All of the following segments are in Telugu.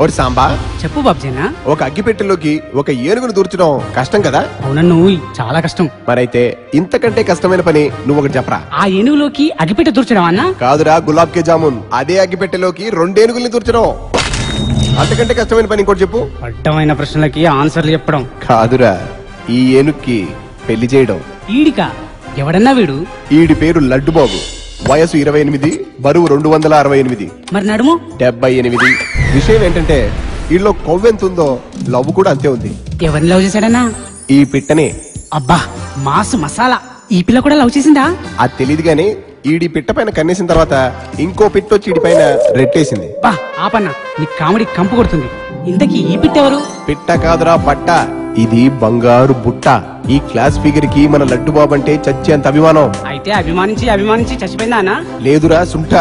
ఓరి సాంబా, చెప్పు బాబ్జీనా. ఒక అగ్గిపెట్టెలోకి ఒక ఏనుగును దూర్చడం కష్టం కదా? అవునన్ను, చాలా కష్టం. మరైతే ఇంతకంటే కష్టమైన పని నువ్వు ఒకటి చెప్పరా. ఆ ఏనుగులోకి అగ్గిపెట్టె దూర్చడం అన్నా? కాదురా, గులాబ్ కే జామున్. అదే అగ్గిపెట్టెలోకి 2 ఏనుగుల్ని దూర్చడం. అంతకంటే కష్టమైన పని ఇంకోటి చెప్పు. అడ్డమైన ప్రశ్నలకి ఆన్సర్లు చెప్పడం. కాదురా, ఈ ఏనుగుకి పెళ్లి చేయడం. ఈడికా? ఎవడన్నా వీడు? ఈడి పేరు లడ్డుబాబు. వయసు 28, బరువు 268. మరి నడుము? 78. విషయం ఏంటంటే వీళ్ళలో కొవ్వెంతుందో లవ్ కూడా అంతే ఉంది. ఎవరిని లవ్ చేశాడన్నా? ఈ పిట్టనే. అబ్బా, మాసు మసాలా. ఈ పిల్ల కూడా లవ్ చేసిందా? అది తెలియదు గాని ఈడి పిట్ట పైన కన్నేసిన తర్వాత ఇంకో పిట్ట వచ్చి ఈడి పైన రెట్టేసింది. బా ఆపన్నా, నీ కామెడీ కంపు కొడుతుంది. ఇంతకీ ఈ పిట్ట ఎవరు? పిట్ట కాదురా, బట్ట. ఇది బంగారు బుట్ట. ఈ క్లాస్ ఫిగర్ కి మన లడ్డు బాబు అంటే చచ్చేంత అభిమానం. అయితే అభిమానించి అభిమానించి చచ్చిపోయిందా అన్నా? లేదురా సుంఠ,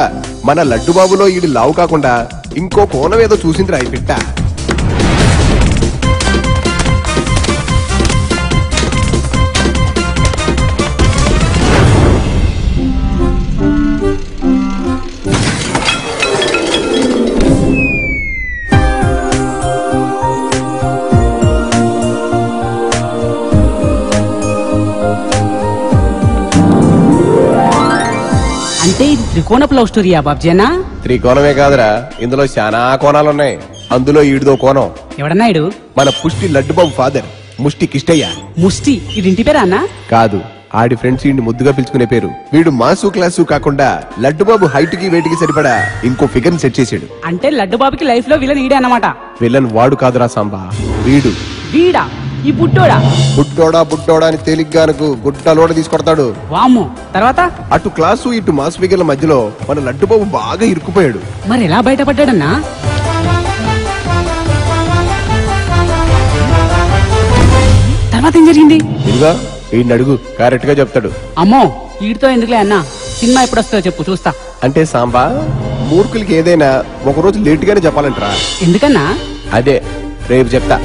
మన లడ్డు బాబులో ఈడి లావు కాకుండా ఇంకో కోణం ఏదో చూసిందిరా ఈ పిట్ట. అంటే ఇది త్రికోణపు లవ్ స్టోరీయా బాబ్జీనా? త్రికోణమే కాదురా, ఇందులో చాలా కోణాలున్నాయి. అందులో ఈడిదో కోణం. ఎవడన్నా ఇడు? మన పుష్టి లడ్డుబాబు ఫాదర్ ముష్టి కిష్టయ్య. ముష్టి, ఇది ఇంటి పేరా అన్నా? కాదు, ఆడి ఫ్రెండ్స్ ఈడిని ముద్దుగా పిలుచుకునే పేరు. వీడు మాసు క్లాసు కాకుండా లడ్డుబాబు హైట్ కి వెయిట్ కి సరిపడా ఇంకో ఫిగర్ సెట్ చేసాడు. అంటే లడ్డు బాబుకి లైఫ్ లో విలన్ ఈడే అన్నమాట. విలన్ వాడు కాదురా సాంబా, వీడు. వీడా? ఈ బుట్టోడా? బుట్టోడా అని తేలిగ్గానకు గుట్టలోడ తీసుకొడతాడు. వామ్మో, తర్వాత? అటు క్లాసు ఇటు మాస్ ఫిగర్ల మధ్యలో మన లడ్డుబాబు బాగా ఇరుక్కుపోయాడు. మరి ఎలా బయటపడ్డాడన్నా? తర్వాత ఏం జరిగింది? ఇదిగా ఈయన అడుగు, కరెక్ట్ గా చెప్తాడు. అమ్మో, వీడితో ఎందుకులే అన్నా. సినిమా ఎప్పుడు వస్తుందో చెప్పు, చూస్తా. అంటే సాంబా, మూర్ఖులకి ఏదైనా ఒకరోజు లేట్ గానే చెప్పాలంటరా. ఎందుకన్నా? అదే రేపు చెప్తా.